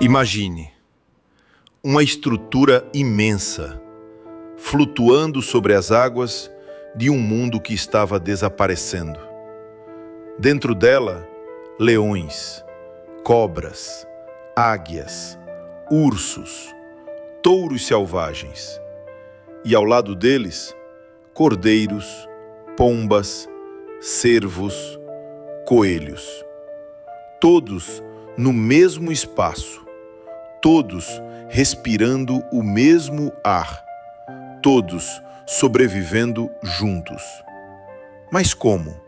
Imagine uma estrutura imensa, flutuando sobre as águas de um mundo que estava desaparecendo. Dentro dela, leões, cobras, águias, ursos, touros selvagens. E ao lado deles, cordeiros, pombas, cervos, coelhos. Todos no mesmo espaço, todos respirando o mesmo ar, todos sobrevivendo juntos. Mas como?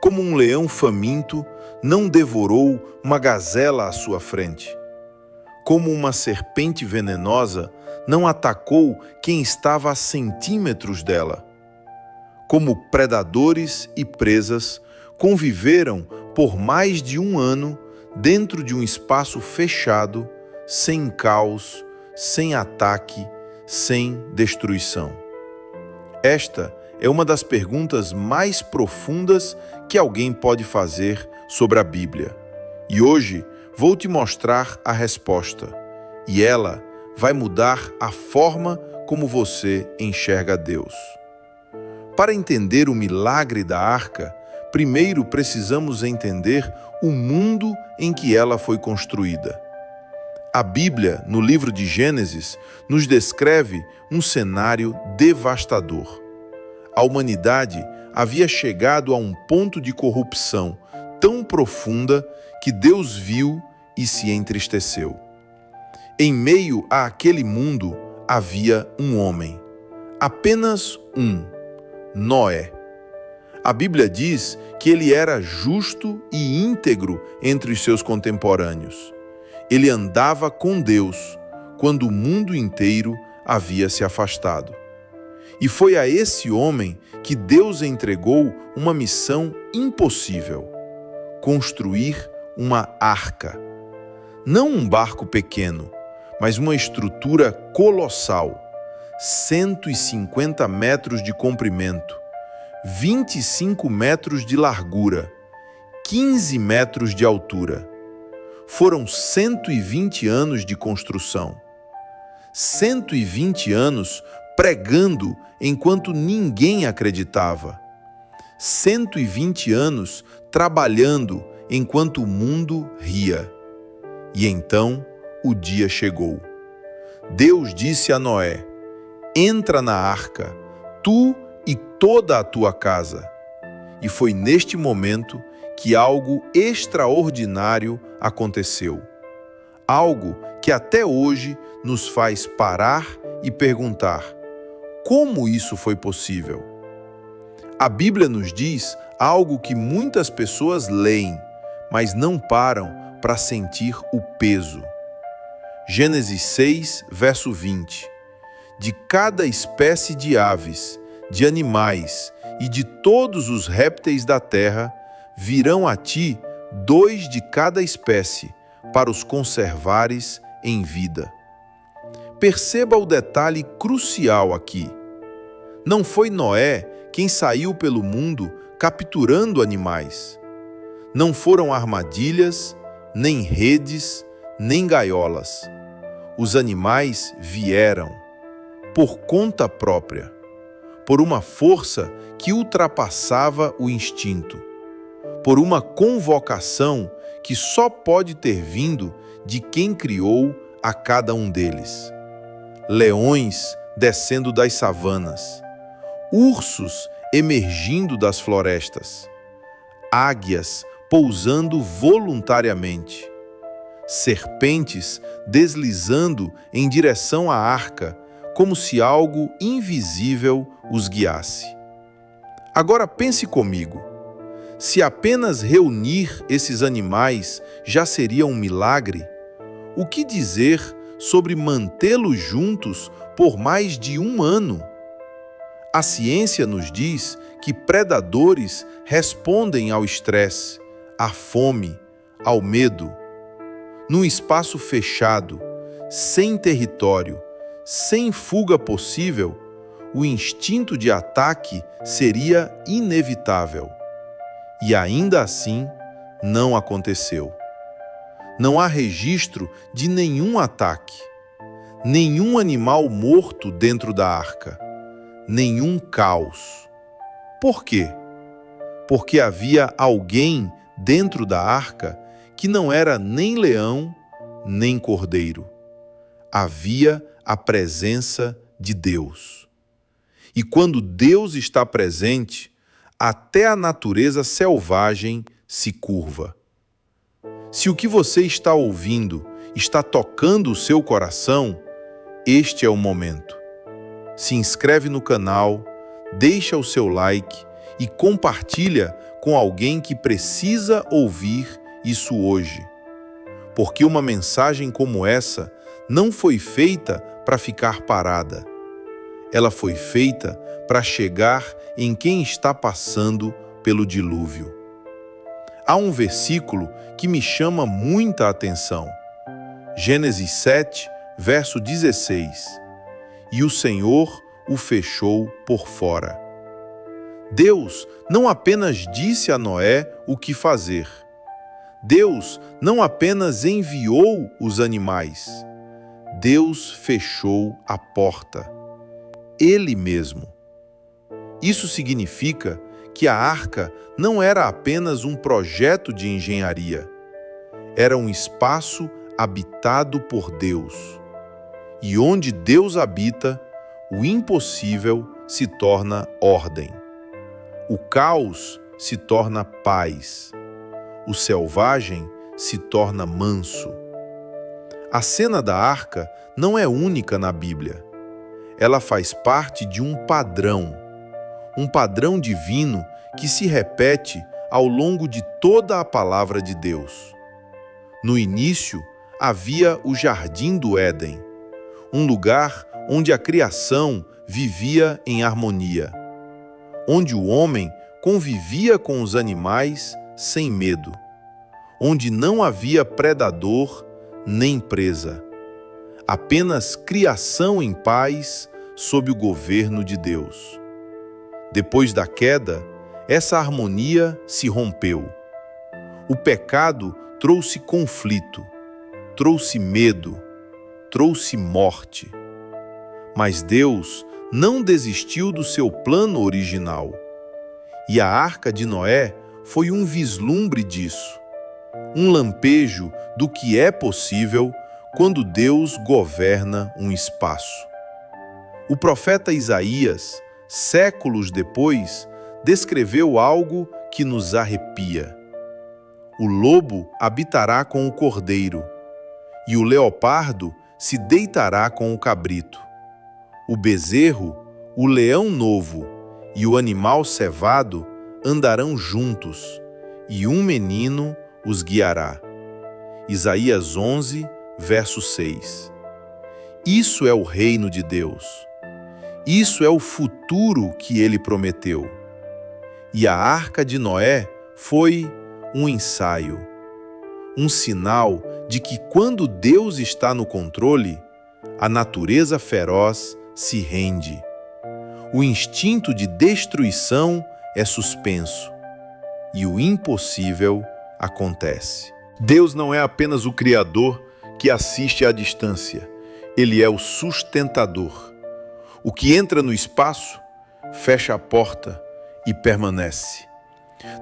Como um leão faminto não devorou uma gazela à sua frente? Como uma serpente venenosa não atacou quem estava a centímetros dela? Como predadores e presas conviveram por mais de um ano dentro de um espaço fechado, sem caos, sem ataque, sem destruição? Esta é uma das perguntas mais profundas que alguém pode fazer sobre a Bíblia. E hoje vou te mostrar a resposta. E ela vai mudar a forma como você enxerga Deus. Para entender o milagre da arca, primeiro precisamos entender o mundo em que ela foi construída. A Bíblia, no livro de Gênesis, nos descreve um cenário devastador. A humanidade havia chegado a um ponto de corrupção tão profunda que Deus viu e se entristeceu. Em meio àquele mundo havia um homem, apenas um, Noé. A Bíblia diz que ele era justo e íntegro entre os seus contemporâneos. Ele andava com Deus quando o mundo inteiro havia se afastado. E foi a esse homem que Deus entregou uma missão impossível: construir uma arca. Não um barco pequeno, mas uma estrutura colossal, 150 metros de comprimento, 25 metros de largura, 15 metros de altura. Foram 120 anos de construção. 120 anos pregando enquanto ninguém acreditava. 120 anos trabalhando enquanto o mundo ria. E então o dia chegou. Deus disse a Noé: entra na arca, tu e toda a tua casa. E foi neste momento que algo extraordinário aconteceu. Algo que até hoje nos faz parar e perguntar: como isso foi possível? A Bíblia nos diz algo que muitas pessoas leem, mas não param para sentir o peso. Gênesis 6, verso 20. De cada espécie de aves, de animais e de todos os répteis da terra, virão a ti 2 de cada espécie, para os conservares em vida. Perceba o detalhe crucial aqui. Não foi Noé quem saiu pelo mundo capturando animais. Não foram armadilhas, nem redes, nem gaiolas. Os animais vieram por conta própria, por uma força que ultrapassava o instinto, por uma convocação que só pode ter vindo de quem criou a cada um deles. Leões descendo das savanas, ursos emergindo das florestas, águias pousando voluntariamente, serpentes deslizando em direção à arca, como se algo invisível os guiasse. Agora pense comigo. Se apenas reunir esses animais já seria um milagre, o que dizer sobre mantê-los juntos por mais de um ano? A ciência nos diz que predadores respondem ao estresse, à fome, ao medo. Num espaço fechado, sem território, sem fuga possível, o instinto de ataque seria inevitável. E ainda assim, não aconteceu. Não há registro de nenhum ataque, nenhum animal morto dentro da arca, nenhum caos. Por quê? Porque havia alguém dentro da arca que não era nem leão, nem cordeiro. Havia a presença de Deus. E quando Deus está presente, até a natureza selvagem se curva. Se o que você está ouvindo está tocando o seu coração, este é o momento. Se inscreve no canal, deixa o seu like e compartilha com alguém que precisa ouvir isso hoje. Porque uma mensagem como essa não foi feita para ficar parada. Ela foi feita para chegar em quem está passando pelo dilúvio. Há um versículo que me chama muita atenção. Gênesis 7, verso 16. E o Senhor o fechou por fora. Deus não apenas disse a Noé o que fazer. Deus não apenas enviou os animais. Deus fechou a porta. Ele mesmo. Isso significa que a arca não era apenas um projeto de engenharia. Era um espaço habitado por Deus. E onde Deus habita, o impossível se torna ordem. O caos se torna paz. O selvagem se torna manso. A cena da arca não é única na Bíblia. Ela faz parte de um padrão divino que se repete ao longo de toda a palavra de Deus. No início, havia o Jardim do Éden, um lugar onde a criação vivia em harmonia, onde o homem convivia com os animais sem medo, onde não havia predador nem presa, apenas criação em paz sob o governo de Deus. Depois da queda, essa harmonia se rompeu. O pecado trouxe conflito, trouxe medo, trouxe morte. Mas Deus não desistiu do seu plano original. E a arca de Noé foi um vislumbre disso, um lampejo do que é possível quando Deus governa um espaço. O profeta Isaías, séculos depois, descreveu algo que nos arrepia. O lobo habitará com o cordeiro, e o leopardo se deitará com o cabrito. O bezerro, o leão novo e o animal cevado andarão juntos, e um menino os guiará. Isaías 11, verso 6. Isso é o reino de Deus. Isso é o futuro que ele prometeu. E a arca de Noé foi um ensaio, um sinal de que quando Deus está no controle, a natureza feroz se rende. O instinto de destruição é suspenso e o impossível acontece. Deus não é apenas o Criador que assiste à distância, Ele é o sustentador. O que entra no espaço, fecha a porta e permanece.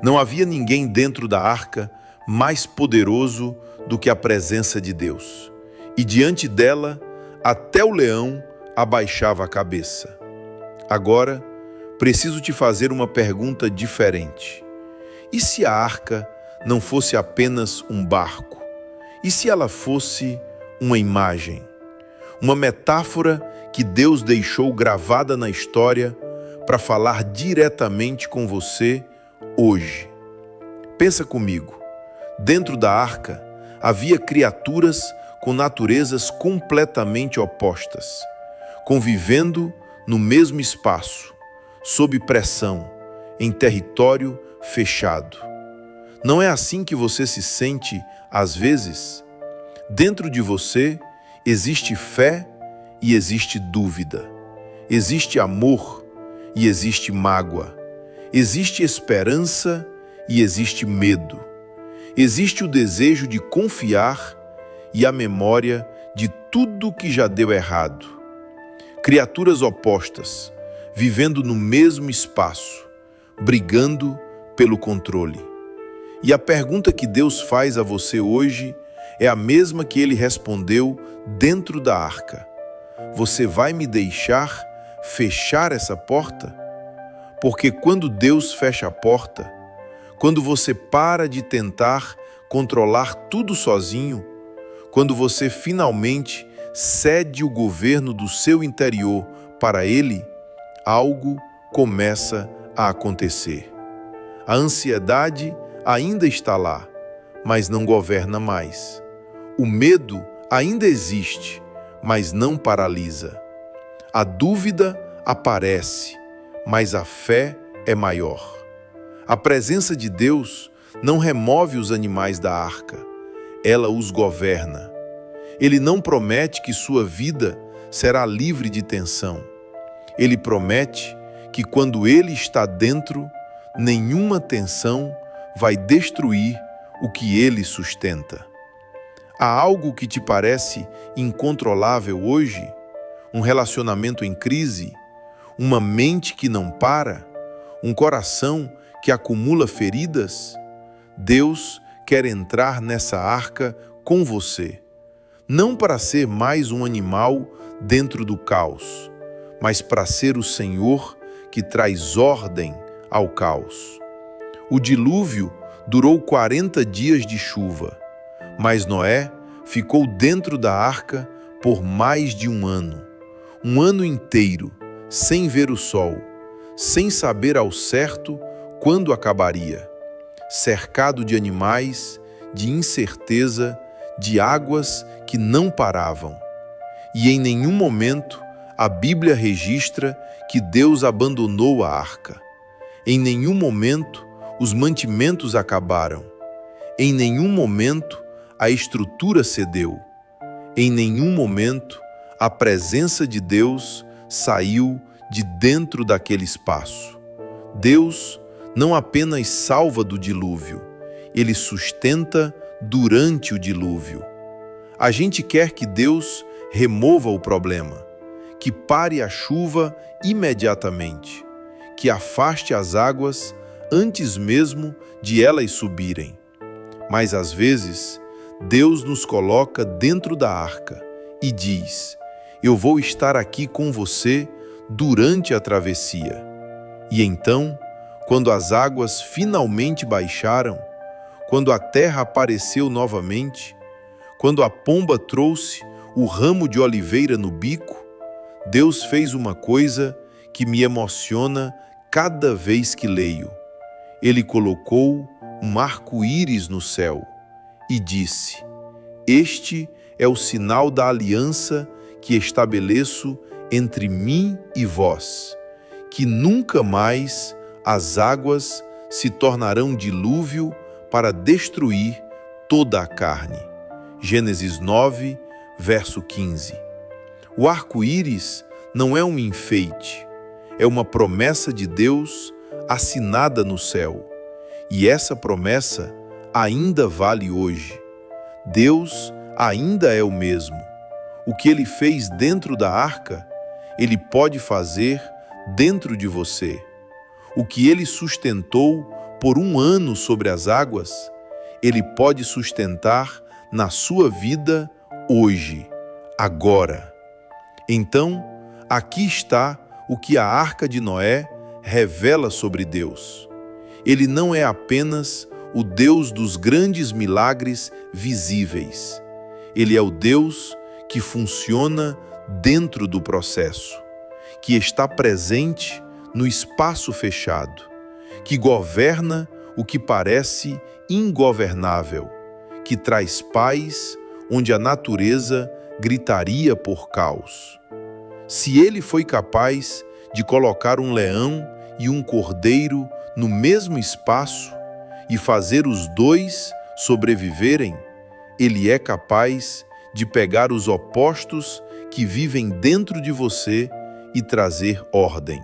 Não havia ninguém dentro da arca mais poderoso do que a presença de Deus. E diante dela, até o leão abaixava a cabeça. Agora, preciso te fazer uma pergunta diferente. E se a arca não fosse apenas um barco? E se ela fosse uma imagem? Uma metáfora que Deus deixou gravada na história para falar diretamente com você hoje. Pensa comigo. Dentro da arca havia criaturas com naturezas completamente opostas, convivendo no mesmo espaço, sob pressão, em território fechado. Não é assim que você se sente às vezes? Dentro de você existe fé e existe dúvida. Existe amor e existe mágoa. Existe esperança e existe medo. Existe o desejo de confiar e a memória de tudo que já deu errado. Criaturas opostas, vivendo no mesmo espaço, brigando pelo controle. E a pergunta que Deus faz a você hoje é a mesma que ele respondeu dentro da arca. Você vai me deixar fechar essa porta? Porque quando Deus fecha a porta, quando você para de tentar controlar tudo sozinho, quando você finalmente cede o governo do seu interior para Ele, algo começa a acontecer. A ansiedade ainda está lá, mas não governa mais. O medo ainda existe, mas não paralisa. A dúvida aparece, mas a fé é maior. A presença de Deus não remove os animais da arca, ela os governa. Ele não promete que sua vida será livre de tensão. Ele promete que quando Ele está dentro, nenhuma tensão vai destruir o que Ele sustenta. Há algo que te parece incontrolável hoje? Um relacionamento em crise? Uma mente que não para? Um coração que acumula feridas? Deus quer entrar nessa arca com você. Não para ser mais um animal dentro do caos, mas para ser o Senhor que traz ordem ao caos. O dilúvio durou 40 dias de chuva, mas Noé ficou dentro da arca por mais de um ano inteiro, sem ver o sol, sem saber ao certo quando acabaria, cercado de animais, de incerteza, de águas que não paravam. E em nenhum momento a Bíblia registra que Deus abandonou a arca. Em nenhum momento os mantimentos acabaram. Em nenhum momento a estrutura cedeu. Em nenhum momento a presença de Deus saiu de dentro daquele espaço. Deus não apenas salva do dilúvio, Ele sustenta durante o dilúvio. A gente quer que Deus remova o problema, que pare a chuva imediatamente, que afaste as águas antes mesmo de elas subirem. Mas às vezes, Deus nos coloca dentro da arca e diz: eu vou estar aqui com você durante a travessia. E então, quando as águas finalmente baixaram, quando a terra apareceu novamente, quando a pomba trouxe o ramo de oliveira no bico, Deus fez uma coisa que me emociona cada vez que leio. Ele colocou um arco-íris no céu e disse: este é o sinal da aliança que estabeleço entre mim e vós, que nunca mais as águas se tornarão dilúvio para destruir toda a carne. Gênesis 9, verso 15. O arco-íris não é um enfeite, é uma promessa de Deus assinada no céu. E essa promessa ainda vale hoje. Deus ainda é o mesmo. O que Ele fez dentro da arca, Ele pode fazer dentro de você. O que Ele sustentou por um ano sobre as águas, Ele pode sustentar na sua vida hoje, agora. Então, aqui está o que a arca de Noé revela sobre Deus. Ele não é apenas o Deus dos grandes milagres visíveis. Ele é o Deus que funciona dentro do processo, que está presente no espaço fechado, que governa o que parece ingovernável, que traz paz onde a natureza gritaria por caos. Se Ele foi capaz de colocar um leão e um cordeiro no mesmo espaço e fazer os dois sobreviverem, Ele é capaz de pegar os opostos que vivem dentro de você e trazer ordem.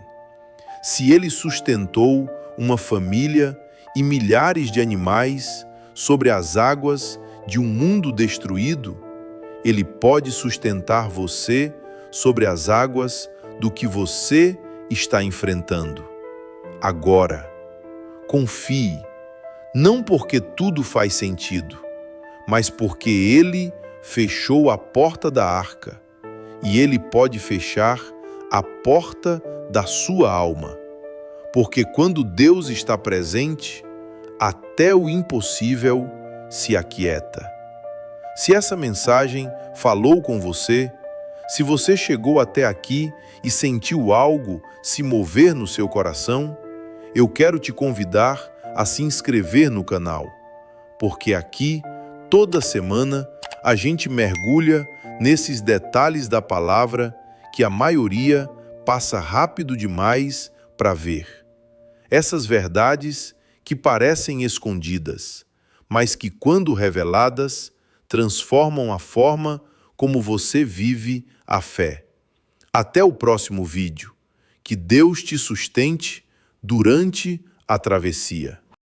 Se Ele sustentou uma família e milhares de animais sobre as águas de um mundo destruído, Ele pode sustentar você sobre as águas do que você está enfrentando. Agora, confie, não porque tudo faz sentido, mas porque Ele fechou a porta da arca e Ele pode fechar a porta da sua alma. Porque quando Deus está presente, até o impossível se aquieta. Se essa mensagem falou com você, se você chegou até aqui e sentiu algo se mover no seu coração, eu quero te convidar a se inscrever no canal, porque aqui, toda semana, a gente mergulha nesses detalhes da palavra que a maioria passa rápido demais para ver. Essas verdades que parecem escondidas, mas que, quando reveladas, transformam a forma como você vive a fé. Até o próximo vídeo. Que Deus te sustente durante a travessia.